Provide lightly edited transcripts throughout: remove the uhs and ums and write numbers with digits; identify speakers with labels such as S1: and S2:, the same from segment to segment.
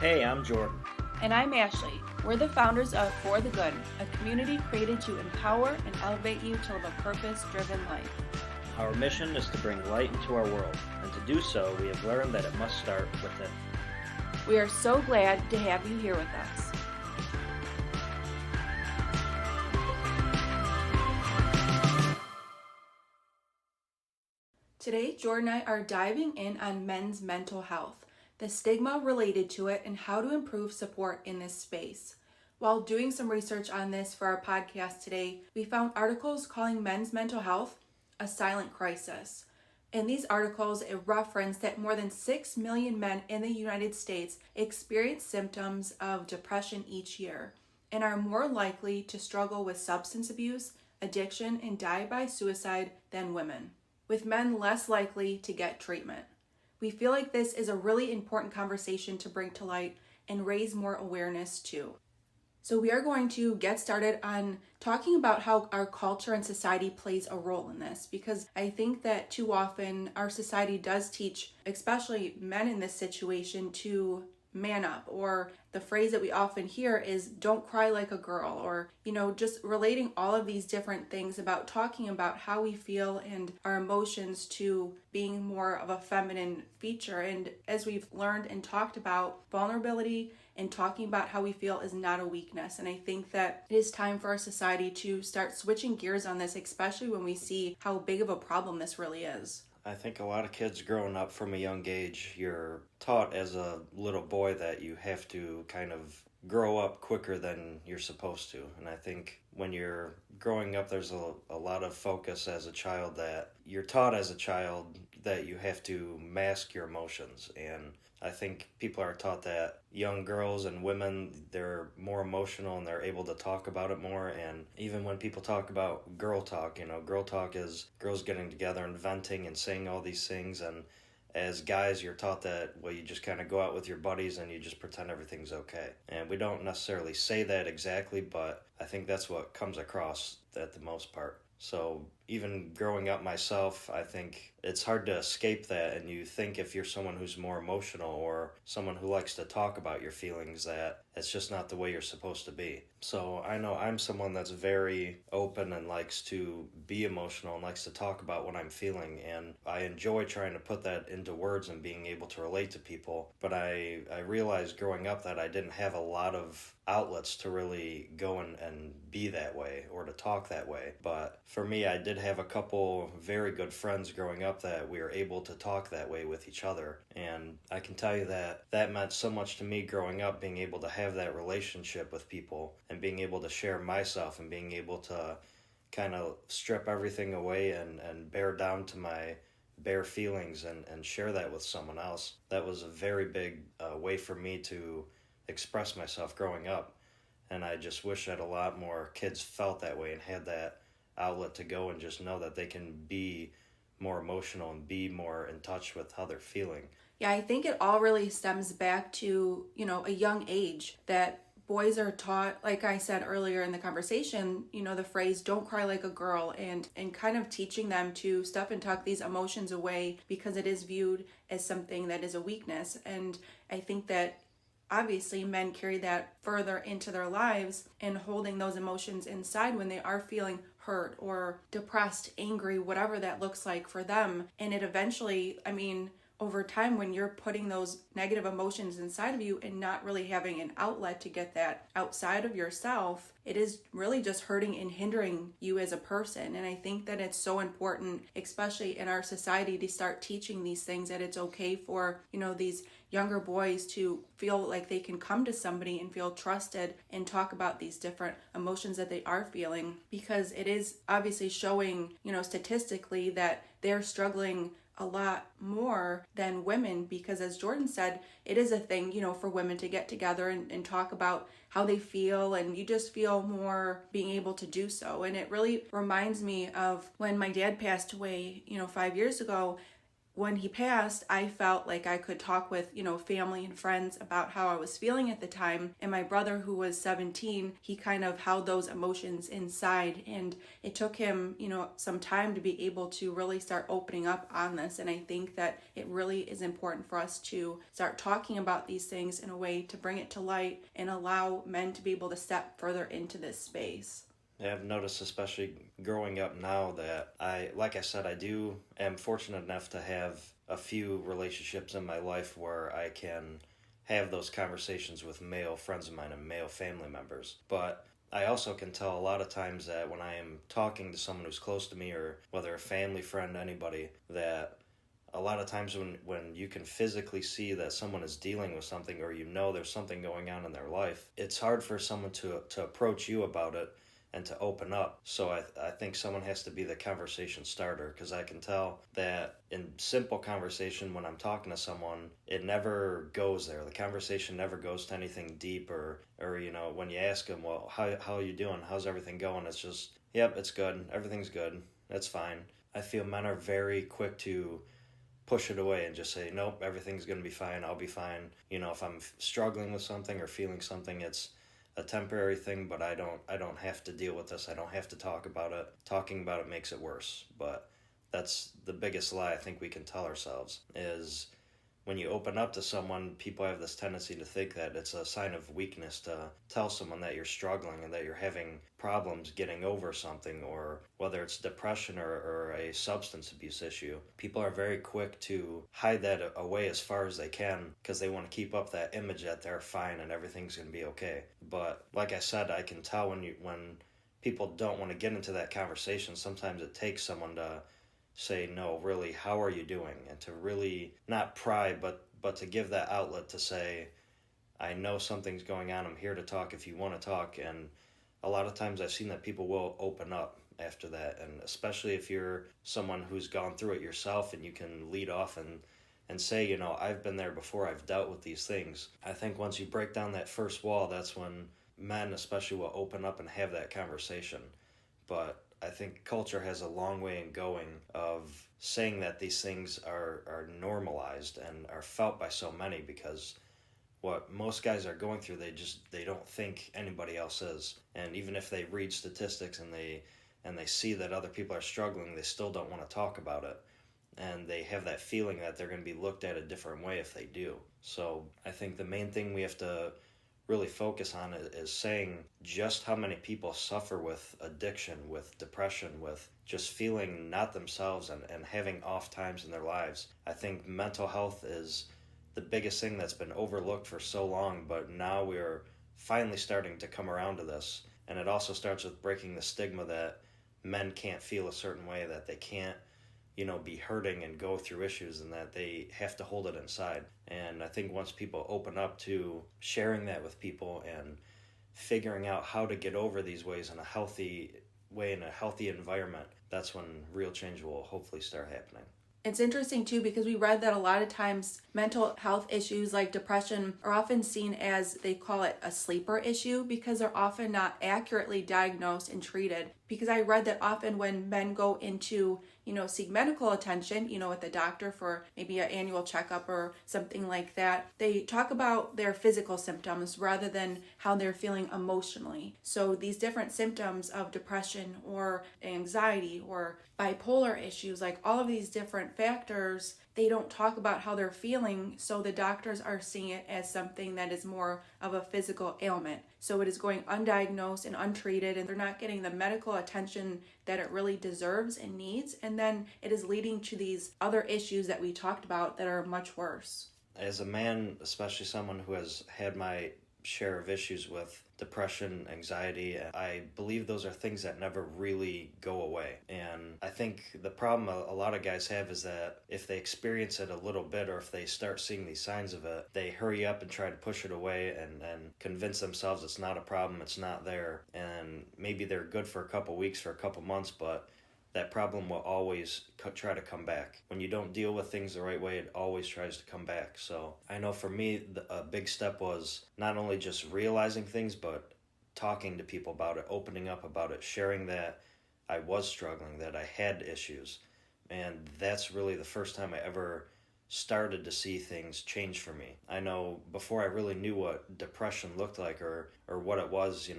S1: Hey, I'm Jordan.
S2: And I'm Ashley. We're the founders of For the Good, a community created to empower and elevate you to live a purpose-driven life.
S1: Our mission is to bring light into our world, and to do so, we have learned that it must start within.
S2: We are so glad to have you here with us. Today, Jordan and I are diving in on men's mental health, the stigma related to it, and how to improve support in this space. While doing some research on this for our podcast today, we found articles calling men's mental health a silent crisis. In these articles, it referenced that more than 6 million men in the United States experience symptoms of depression each year and are more likely to struggle with substance abuse, addiction, and die by suicide than women, with men less likely to get treatment. We feel like this is a really important conversation to bring to light and raise more awareness to. So we are going to get started on talking about how our culture and society plays a role in this, because I think that too often our society does teach, especially men in this situation, to man up, or the phrase that we often hear is don't cry like a girl, or just relating all of these different things about talking about how we feel and our emotions to being more of a feminine feature. And as we've learned and talked about, vulnerability and talking about how we feel is not a weakness. And I think that it is time for our society to start switching gears on this, especially when we see how big of a problem this really is.
S3: I think a lot of kids growing up from a young age, you're taught as a little boy that you have to kind of grow up quicker than you're supposed to. And I think when you're growing up, there's a lot of focus as a child that you're taught as a child that you have to mask your emotions. And I think people are taught that young girls and women, they're more emotional and they're able to talk about it more. And even when people talk about girl talk is girls getting together and venting and saying all these things. And as guys, you're taught that, well, you just kind of go out with your buddies and you just pretend everything's okay. And we don't necessarily say that exactly, but I think that's what comes across at the most part. So even growing up myself, I think it's hard to escape that, and you think if you're someone who's more emotional or someone who likes to talk about your feelings, that it's just not the way you're supposed to be. So I know I'm someone that's very open and likes to be emotional and likes to talk about what I'm feeling, and I enjoy trying to put that into words and being able to relate to people. But I realized growing up that I didn't have a lot of outlets to really go and be that way or to talk that way. But for me, I did have a couple very good friends growing up that we were able to talk that way with each other. And I can tell you that that meant so much to me growing up, being able to have that relationship with people and being able to share myself and being able to kind of strip everything away and bear down to my bare feelings and share that with someone else. That was a very big way for me to express myself growing up. And I just wish that a lot more kids felt that way and had that outlet to go and just know that they can be more emotional and be more in touch with how they're feeling.
S2: Yeah, I think it all really stems back to, a young age that boys are taught, like I said earlier in the conversation, the phrase don't cry like a girl, and kind of teaching them to stuff and tuck these emotions away because it is viewed as something that is a weakness. And I think that obviously men carry that further into their lives and holding those emotions inside when they are feeling hurt or depressed, angry, whatever that looks like for them. And it eventually, over time, when you're putting those negative emotions inside of you and not really having an outlet to get that outside of yourself, it is really just hurting and hindering you as a person. And I think that it's so important, especially in our society, to start teaching these things, that it's okay for, these younger boys to feel like they can come to somebody and feel trusted and talk about these different emotions that they are feeling, because it is obviously showing, statistically that they're struggling a lot more than women, because as Jordan said, it is a thing, for women to get together and talk about how they feel, and you just feel more being able to do so. And it really reminds me of when my dad passed away, 5 years ago. when he passed, I felt like I could talk with, family and friends about how I was feeling at the time. And my brother, who was 17, he kind of held those emotions inside. And it took him, some time to be able to really start opening up on this. And I think that it really is important for us to start talking about these things in a way to bring it to light and allow men to be able to step further into this space.
S3: Yeah, I've noticed, especially growing up now, that like I said, am fortunate enough to have a few relationships in my life where I can have those conversations with male friends of mine and male family members. But I also can tell a lot of times that when I am talking to someone who's close to me, or whether a family, friend, anybody, that a lot of times when you can physically see that someone is dealing with something, or there's something going on in their life, it's hard for someone to approach you about it and to open up. So I think someone has to be the conversation starter, because I can tell that in simple conversation, when I'm talking to someone, it never goes there. The conversation never goes to anything deep, or when you ask them, well, how are you doing? How's everything going? It's just, yep, it's good. Everything's good. That's fine. I feel men are very quick to push it away and just say, nope, everything's going to be fine. I'll be fine. If I'm struggling with something or feeling something, it's a temporary thing, but I don't have to deal with this. I don't have to talk about it. Talking about it makes it worse. But that's the biggest lie I think we can tell ourselves, is when you open up to someone, people have this tendency to think that it's a sign of weakness to tell someone that you're struggling and that you're having problems getting over something, or whether it's depression or a substance abuse issue. People are very quick to hide that away as far as they can, because they want to keep up that image that they're fine and everything's going to be okay. But like I said, I can tell when people don't want to get into that conversation. Sometimes it takes someone to say, no, really, how are you doing? And to really not pry, but to give that outlet to say, I know something's going on. I'm here to talk if you want to talk. And a lot of times I've seen that people will open up after that. And especially if you're someone who's gone through it yourself, and you can lead off and say, I've been there before. I've dealt with these things. I think once you break down that first wall, that's when men especially will open up and have that conversation. But I think culture has a long way in going of saying that these things are normalized and are felt by so many, because what most guys are going through, they don't think anybody else is. And even if they read statistics and they see that other people are struggling, they still don't want to talk about it. And they have that feeling that they're going to be looked at a different way if they do. So I think the main thing we have to really focus on is saying just how many people suffer with addiction, with depression, with just feeling not themselves and having off times in their lives. I think mental health is the biggest thing that's been overlooked for so long, but now we're finally starting to come around to this. And it also starts with breaking the stigma that men can't feel a certain way, that they can't be hurting and go through issues, and that they have to hold it inside. And I think once people open up to sharing that with people and figuring out how to get over these ways in a healthy way, in a healthy environment, that's when real change will hopefully start happening.
S2: It's interesting too, because we read that a lot of times mental health issues like depression are often seen as, they call it, a sleeper issue, because they're often not accurately diagnosed and treated. Because I read that often when men go into, seek medical attention, with the doctor for maybe an annual checkup or something like that, they talk about their physical symptoms rather than how they're feeling emotionally. So these different symptoms of depression or anxiety or bipolar issues, like all of these different factors, they don't talk about how they're feeling, so the doctors are seeing it as something that is more of a physical ailment. So it is going undiagnosed and untreated, and they're not getting the medical attention that it really deserves and needs, and then it is leading to these other issues that we talked about that are much worse.
S3: As a man, especially someone who has had my share of issues with depression, anxiety, I believe those are things that never really go away. And I think the problem a lot of guys have is that if they experience it a little bit, or if they start seeing these signs of it, they hurry up and try to push it away and convince themselves it's not a problem, it's not there. And maybe they're good for a couple weeks, for a couple months, but that problem will always try to come back. When you don't deal with things the right way, it always tries to come back. So I know for me, a big step was not only just realizing things, but talking to people about it, opening up about it, sharing that I was struggling, that I had issues, And that's really the first time I ever started to see things change for me. I know before I really knew what depression looked like or what it was,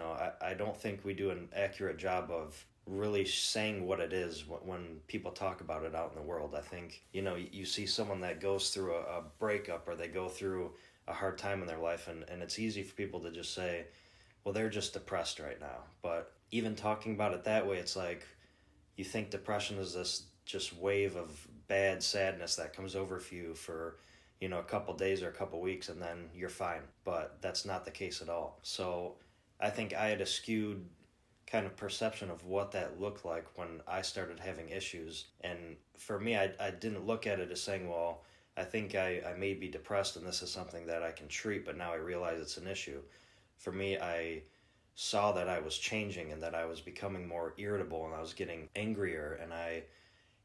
S3: I don't think we do an accurate job of really saying what it is when people talk about it out in the world. I think, you see someone that goes through a breakup or they go through a hard time in their life, and it's easy for people to just say, well, they're just depressed right now. But even talking about it that way, it's like you think depression is this just wave of bad sadness that comes over for you for, a couple days or a couple weeks, and then you're fine. But that's not the case at all. So I think I had a skewed kind of perception of what that looked like when I started having issues. And for me, I didn't look at it as saying, well, I think I may be depressed and this is something that I can treat, but now I realize it's an issue. For me, I saw that I was changing and that I was becoming more irritable and I was getting angrier, and I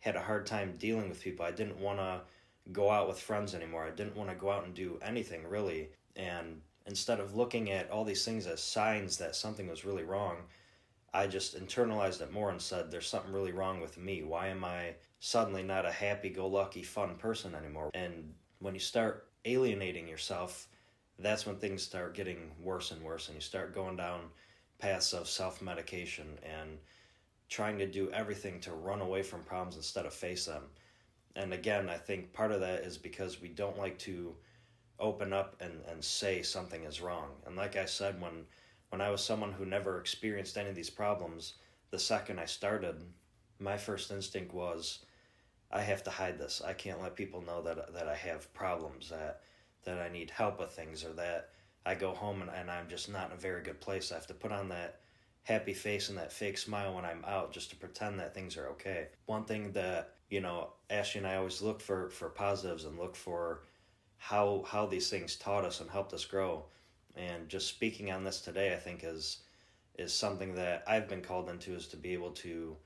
S3: had a hard time dealing with people. I didn't want to go out with friends anymore. I didn't want to go out and do anything really. And instead of looking at all these things as signs that something was really wrong, I just internalized it more and said, there's something really wrong with me. Why am I suddenly not a happy-go-lucky, fun person anymore? And when you start alienating yourself, that's when things start getting worse and worse, and you start going down paths of self-medication and trying to do everything to run away from problems instead of face them. And again, I think part of that is because we don't like to open up and say something is wrong. And like I said, when I was someone who never experienced any of these problems, the second I started, my first instinct was, I have to hide this. I can't let people know that I have problems, that I need help with things, or that I go home and I'm just not in a very good place. I have to put on that happy face and that fake smile when I'm out just to pretend that things are okay. One thing that, Ashley and I always look for positives and look for how these things taught us and helped us grow. And just speaking on this today, I think is something that I've been called into, is to be able to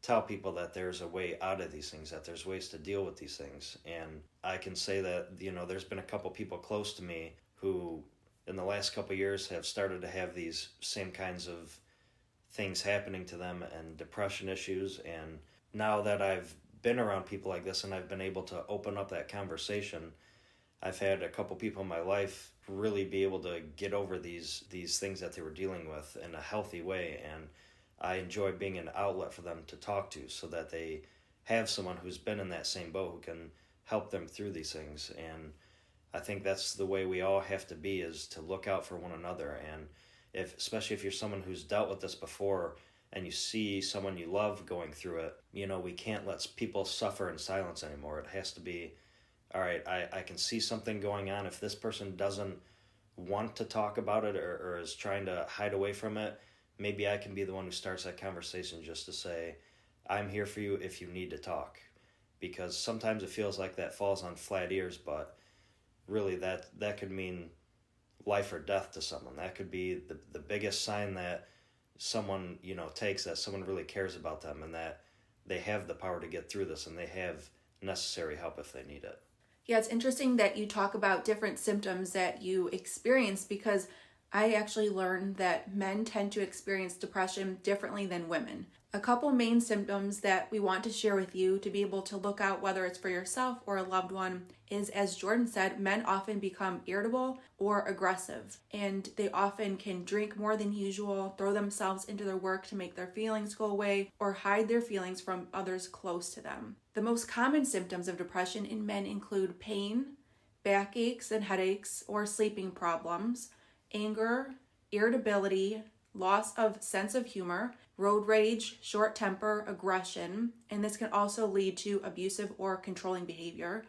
S3: tell people that there's a way out of these things, that there's ways to deal with these things. And I can say that, there's been a couple people close to me who in the last couple years have started to have these same kinds of things happening to them and depression issues. And now that I've been around people like this and I've been able to open up that conversation, I've had a couple people in my life really be able to get over these things that they were dealing with in a healthy way, and I enjoy being an outlet for them to talk to so that they have someone who's been in that same boat who can help them through these things. And I think that's the way we all have to be, is to look out for one another. And especially if you're someone who's dealt with this before and you see someone you love going through it, we can't let people suffer in silence anymore. It has to be, all right, I can see something going on. If this person doesn't want to talk about it or is trying to hide away from it, maybe I can be the one who starts that conversation, just to say, I'm here for you if you need to talk. Because sometimes it feels like that falls on flat ears, but really that could mean life or death to someone. That could be the biggest sign that someone, takes, that someone really cares about them and that they have the power to get through this and they have necessary help if they need it.
S2: Yeah, it's interesting that you talk about different symptoms that you experience, because I actually learned that men tend to experience depression differently than women. A couple main symptoms that we want to share with you to be able to look out whether it's for yourself or a loved one is, as Jordan said, men often become irritable or aggressive, and they often can drink more than usual, throw themselves into their work to make their feelings go away, or hide their feelings from others close to them. The most common symptoms of depression in men include pain, backaches and headaches or sleeping problems, anger, irritability, loss of sense of humor, road rage, short temper, aggression, and this can also lead to abusive or controlling behavior,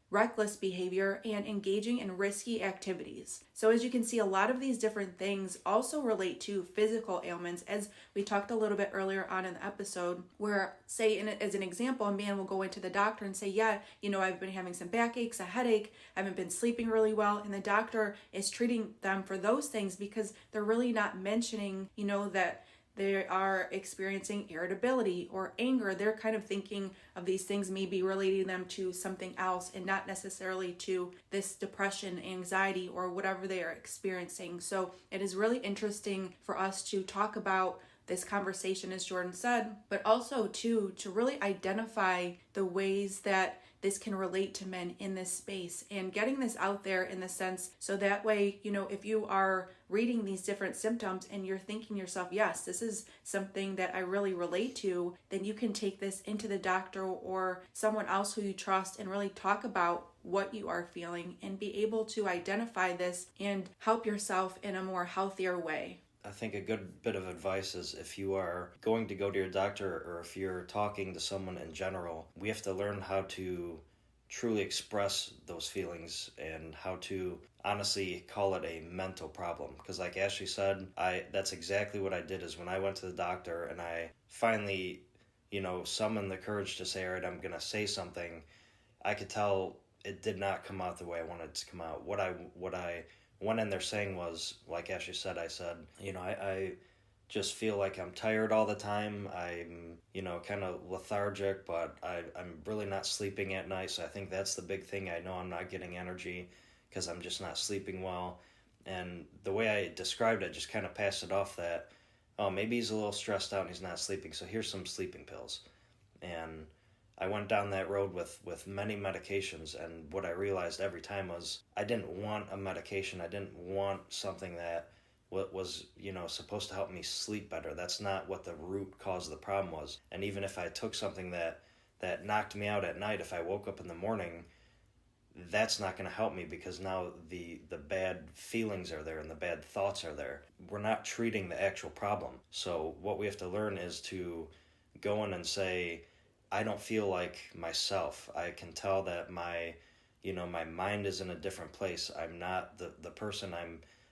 S2: reckless behavior, and engaging in risky activities. So as you can see, a lot of these different things also relate to physical ailments, as we talked a little bit earlier on in the episode, where, say, as an example, a man will go into the doctor and say, yeah, I've been having some backaches, a headache, I haven't been sleeping really well, and the doctor is treating them for those things because they're really not mentioning, that they are experiencing irritability or anger. They're kind of thinking of these things maybe relating them to something else and not necessarily to this depression, anxiety, or whatever they are experiencing. So it is really interesting for us to talk about this conversation, as Jordan said, but also to really identify the ways that this can relate to men in this space and getting this out there in the sense so that way, if you are reading these different symptoms and you're thinking yourself, yes, this is something that I really relate to, then you can take this into the doctor or someone else who you trust and really talk about what you are feeling and be able to identify this and help yourself in a more healthier way.
S3: I think a good bit of advice is if you are going to go to your doctor or if you're talking to someone in general, we have to learn how to truly express those feelings and how to honestly call it a mental problem. Because like Ashley said, that's exactly what I did is when I went to the doctor and I finally, summoned the courage to say, all right, I'm going to say something, I could tell it did not come out the way I wanted it to come out. What I went in there saying was, like Ashley said, I said, I just feel like I'm tired all the time. I'm, kind of lethargic, but I'm really not sleeping at night. So I think that's the big thing. I know I'm not getting energy because I'm just not sleeping well. And the way I described it, just kind of passed it off that, oh, maybe he's a little stressed out and he's not sleeping. So here's some sleeping pills. And I went down that road with many medications, and what I realized every time was I didn't want a medication. I didn't want something that was supposed to help me sleep better. That's not what the root cause of the problem was. And even if I took something that knocked me out at night, if I woke up in the morning, that's not going to help me because now the bad feelings are there and the bad thoughts are there. We're not treating the actual problem. So what we have to learn is to go in and say, I don't feel like myself. I can tell that my mind is in a different place. I'm not the person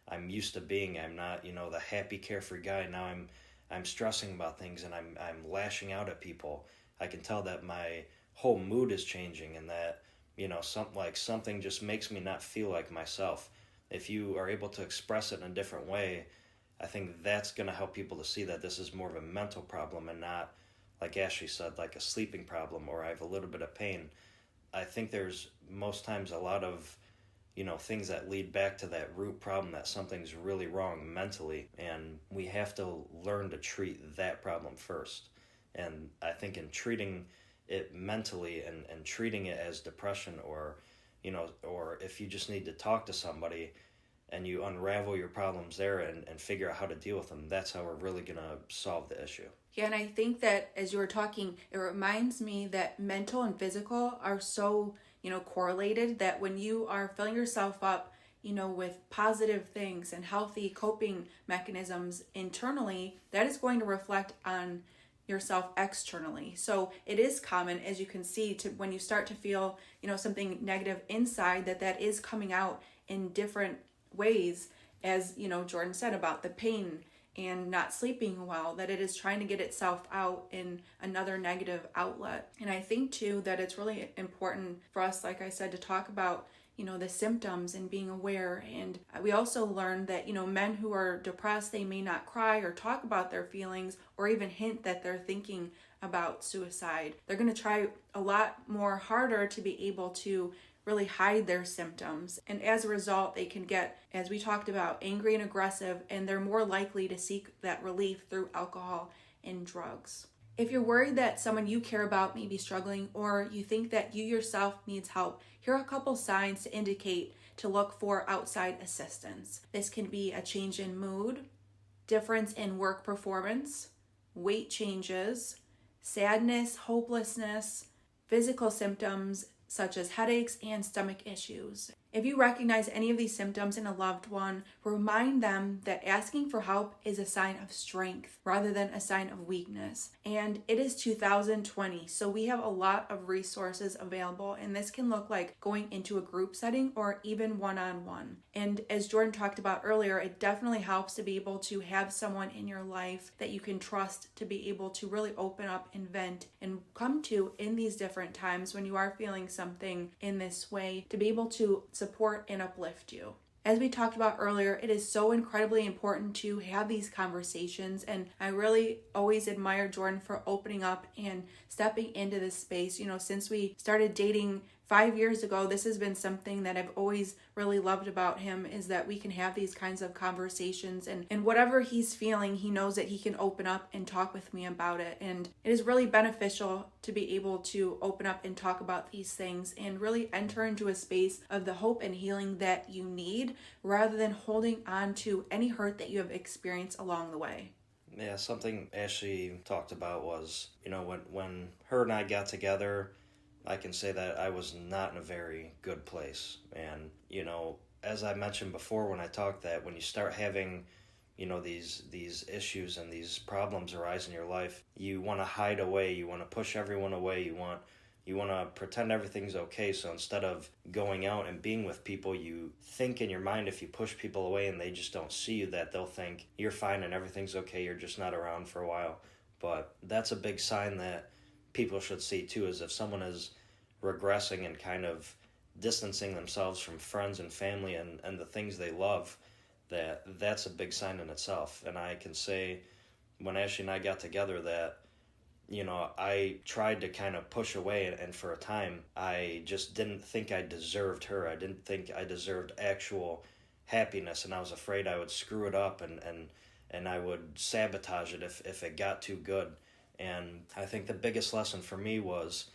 S3: I'm used to being. I'm not, the happy, carefree guy. Now I'm stressing about things and I'm lashing out at people. I can tell that my whole mood is changing and that, something just makes me not feel like myself. If you are able to express it in a different way, I think that's going to help people to see that this is more of a mental problem and not, like Ashley said, like a sleeping problem or I have a little bit of pain. I think there's most times a lot of, things that lead back to that root problem that something's really wrong mentally, and we have to learn to treat that problem first. And I think in treating it mentally and treating it as depression or if you just need to talk to somebody and you unravel your problems there and figure out how to deal with them, that's how we're really going to solve the issue.
S2: Yeah, and I think that as you were talking, it reminds me that mental and physical are so, correlated that when you are filling yourself up, with positive things and healthy coping mechanisms internally, that is going to reflect on yourself externally. So it is common, as you can see, to when you start to feel, something negative inside, that is coming out in different ways, as, Jordan said about the pain and not sleeping well, that it is trying to get itself out in another negative outlet. And I think too that it's really important for us, like I said, to talk about the symptoms and being aware. And we also learned that men who are depressed, they may not cry or talk about their feelings or even hint that they're thinking about suicide. They're going to try a lot more harder to be able to really hide their symptoms. And as a result, they can get, as we talked about, angry and aggressive, and they're more likely to seek that relief through alcohol and drugs. If you're worried that someone you care about may be struggling, or you think that you yourself needs help, here are a couple signs to indicate to look for outside assistance. This can be a change in mood, difference in work performance, weight changes, sadness, hopelessness, physical symptoms such as headaches and stomach issues. If you recognize any of these symptoms in a loved one, remind them that asking for help is a sign of strength rather than a sign of weakness. And it is 2020, so we have a lot of resources available, and this can look like going into a group setting or even one-on-one. And as Jordan talked about earlier, it definitely helps to be able to have someone in your life that you can trust to be able to really open up and vent and come to in these different times when you are feeling something in this way, to be able to support and uplift you. As we talked about earlier, it is so incredibly important to have these conversations, and I really always admire Jordan for opening up and stepping into this space. Since we started dating 5 years ago, this has been something that I've always really loved about him, is that we can have these kinds of conversations, and whatever he's feeling, he knows that he can open up and talk with me about it. And it is really beneficial to be able to open up and talk about these things and really enter into a space of the hope and healing that you need, rather than holding on to any hurt that you have experienced along the way.
S3: Yeah, something Ashley talked about was, when her and I got together, I can say that I was not in a very good place. And, as I mentioned before when I talked, that when you start having, these issues and these problems arise in your life, you want to hide away, you want to push everyone away, you want to pretend everything's okay. So instead of going out and being with people, you think in your mind, if you push people away and they just don't see you, that they'll think you're fine and everything's okay, you're just not around for a while. But that's a big sign that people should see too, is if someone is regressing and kind of distancing themselves from friends and family and the things they love, that's a big sign in itself. And I can say, when Ashley and I got together, that I tried to kind of push away, and for a time, I just didn't think I deserved her. I didn't think I deserved actual happiness, and I was afraid I would screw it up and I would sabotage it if it got too good. And I think the biggest lesson for me was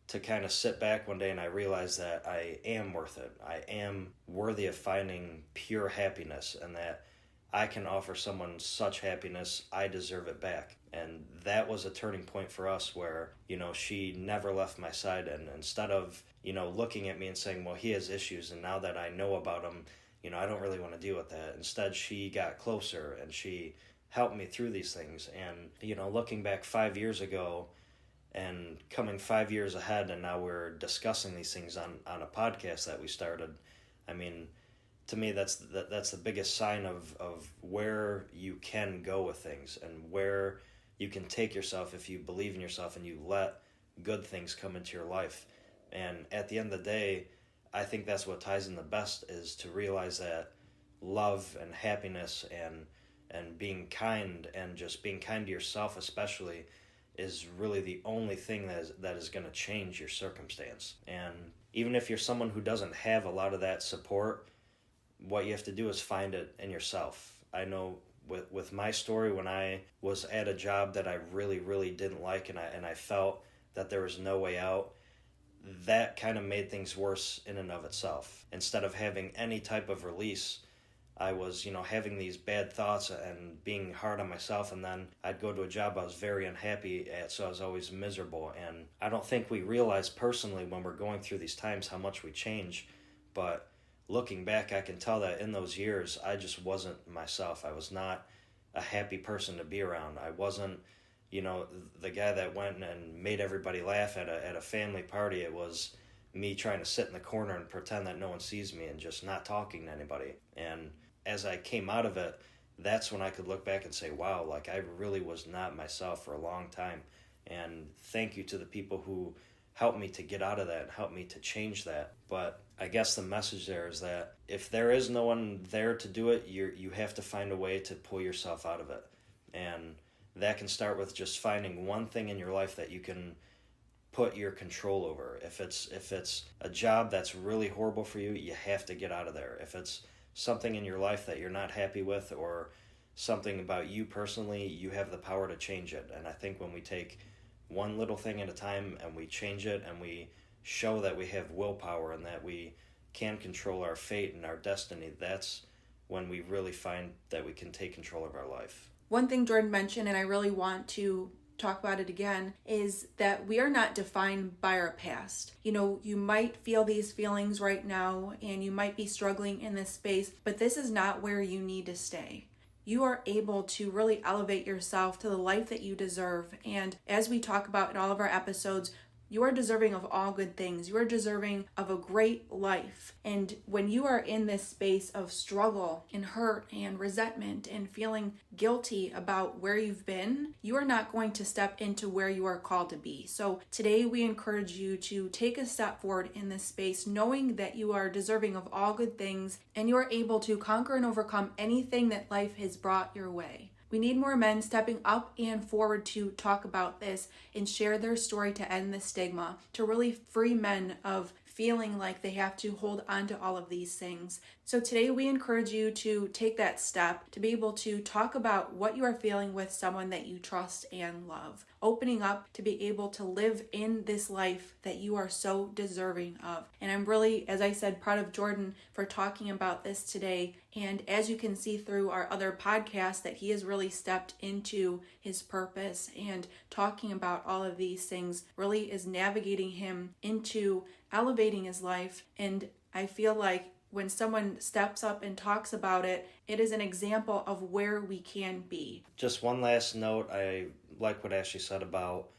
S3: to kind of sit back one day and I realized that I am worth it. I am worthy of finding pure happiness, and that I can offer someone such happiness, I deserve it back. And that was a turning point for us where, she never left my side. And instead of, looking at me and saying, well, he has issues, and now that I know about him, I don't really want to deal with that. Instead, she got closer and she helped me through these things. And, looking back 5 years ago and coming 5 years ahead, and now we're discussing these things on a podcast that we started, I mean, to me, that's the biggest sign of where you can go with things and where you can take yourself if you believe in yourself and you let good things come into your life. And at the end of the day, I think that's what ties in the best, is to realize that love and happiness and being kind, and just being kind to yourself especially, is really the only thing that is going to change your circumstance. And even if you're someone who doesn't have a lot of that support, what you have to do is find it in yourself. I know with my story, when I was at a job that I really, really didn't like, and I felt that there was no way out, that kind of made things worse in and of itself. Instead of having any type of release, I was, having these bad thoughts and being hard on myself, and then I'd go to a job I was very unhappy at, so I was always miserable. And I don't think we realize personally when we're going through these times how much we change, but looking back, I can tell that in those years, I just wasn't myself. I was not a happy person to be around. I wasn't, the guy that went and made everybody laugh at a family party. It was me trying to sit in the corner and pretend that no one sees me and just not talking to anybody. And as I came out of it, that's when I could look back and say, wow, like I really was not myself for a long time. And thank you to the people who helped me to get out of that and helped me to change that. But I guess the message there is that if there is no one there to do it, you have to find a way to pull yourself out of it. And that can start with just finding one thing in your life that you can put your control over. If it's a job that's really horrible for you, you have to get out of there. If it's something in your life that you're not happy with, or something about you personally, you have the power to change it. And I think when we take one little thing at a time and we change it, and we show that we have willpower and that we can control our fate and our destiny, that's when we really find that we can take control of our life.
S2: One thing Jordan mentioned, and I really want to talk about it again, is that we are not defined by our past. You might feel these feelings right now and you might be struggling in this space, but this is not where you need to stay. You are able to really elevate yourself to the life that you deserve. And as we talk about in all of our episodes, you are deserving of all good things. You are deserving of a great life. And when you are in this space of struggle and hurt and resentment and feeling guilty about where you've been, you are not going to step into where you are called to be. So today we encourage you to take a step forward in this space, knowing that you are deserving of all good things and you are able to conquer and overcome anything that life has brought your way. We need more men stepping up and forward to talk about this and share their story to end the stigma, to really free men of feeling like they have to hold on to all of these things. So today we encourage you to take that step to be able to talk about what you are feeling with someone that you trust and love. Opening up to be able to live in this life that you are so deserving of. And I'm really, as I said, proud of Jordan for talking about this today. And as you can see through our other podcasts, that he has really stepped into his purpose and talking about all of these things really is navigating him into elevating his life. And I feel like when someone steps up and talks about it, it is an example of where we can be.
S3: Just one last note, I like what Ashley said about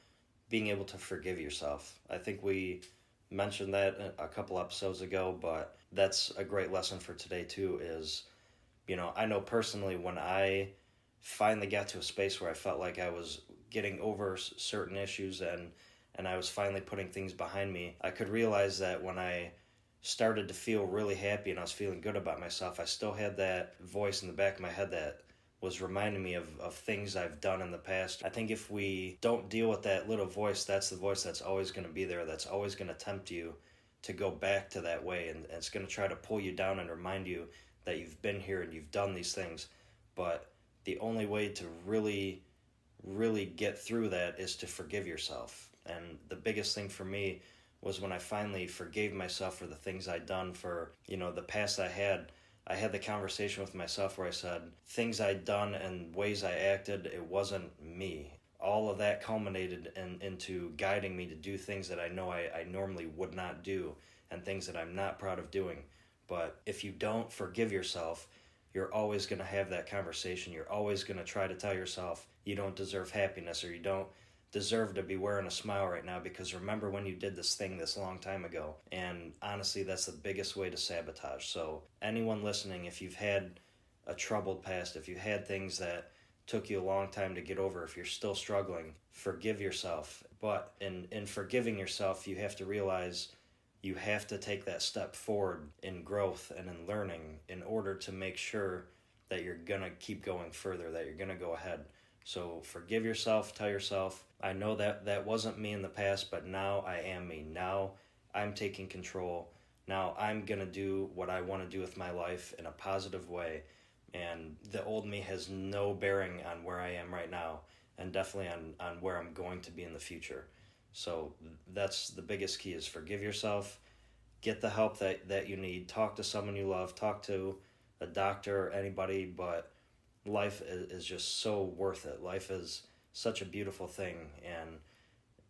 S3: being able to forgive yourself. I think we mentioned that a couple episodes ago, but that's a great lesson for today too, is, I know personally when I finally got to a space where I felt like I was getting over certain issues and I was finally putting things behind me, I could realize that when I started to feel really happy and I was feeling good about myself, I still had that voice in the back of my head that was reminding me of things I've done in the past. I think if we don't deal with that little voice, that's the voice that's always going to be there, that's always going to tempt you to go back to that way, and it's going to try to pull you down and remind you that you've been here and you've done these things. But the only way to really, really get through that is to forgive yourself. And the biggest thing for me was when I finally forgave myself for the things I'd done, for, the past I had the conversation with myself where I said, things I'd done and ways I acted, it wasn't me. All of that culminated into guiding me to do things that I know I normally would not do, and things that I'm not proud of doing. But if you don't forgive yourself, you're always going to have that conversation. You're always going to try to tell yourself you don't deserve happiness, or you don't deserve to be wearing a smile right now because remember when you did this thing this long time ago. And honestly, that's the biggest way to sabotage. So anyone listening, if you've had a troubled past, if you had things that took you a long time to get over, if you're still struggling, forgive yourself. But in forgiving yourself, you have to realize you have to take that step forward in growth and in learning in order to make sure that you're going to keep going further, that you're going to go ahead. So forgive yourself, tell yourself, I know that wasn't me in the past, but now I am me. Now I'm taking control. Now I'm going to do what I want to do with my life in a positive way. And the old me has no bearing on where I am right now, and definitely on where I'm going to be in the future. So that's the biggest key, is forgive yourself, get the help that you need, talk to someone you love, talk to a doctor or anybody, but life is just so worth it. Life is such a beautiful thing, and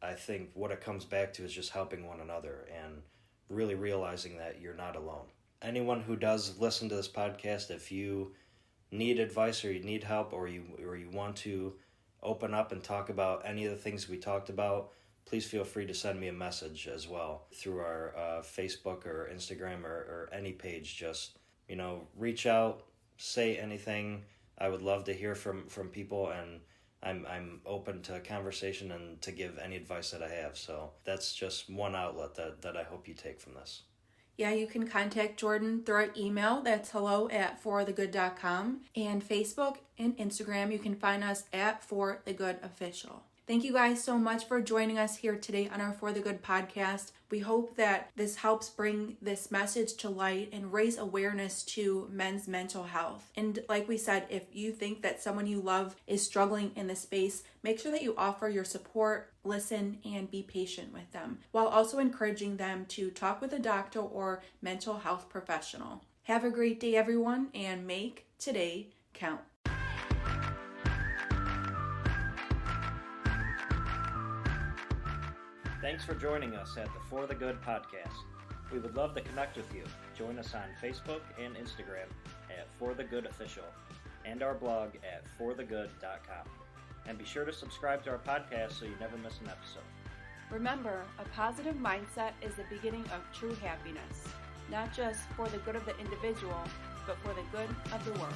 S3: I think what it comes back to is just helping one another and really realizing that you're not alone. Anyone who does listen to this podcast, if you need advice or you need help, or you want to open up and talk about any of the things we talked about, please feel free to send me a message as well through our Facebook or Instagram or any page. Just, reach out, say anything. I would love to hear from people, and I'm open to conversation and to give any advice that I have. So that's just one outlet that I hope you take from this.
S2: Yeah, you can contact Jordan through our email. That's hello@forthegood.com. And Facebook and Instagram, you can find us at For the Good Official. Thank you guys so much for joining us here today on our For the Good podcast. We hope that this helps bring this message to light and raise awareness to men's mental health. And like we said, if you think that someone you love is struggling in this space, make sure that you offer your support, listen, and be patient with them, while also encouraging them to talk with a doctor or mental health professional. Have a great day, everyone, and make today count.
S1: Thanks for joining us at the For the Good podcast. We would love to connect with you. Join us on Facebook and Instagram at For the Good Official, and our blog at forthegood.com. And be sure to subscribe to our podcast so you never miss an episode.
S2: Remember, a positive mindset is the beginning of true happiness, not just for the good of the individual, but for the good of the world.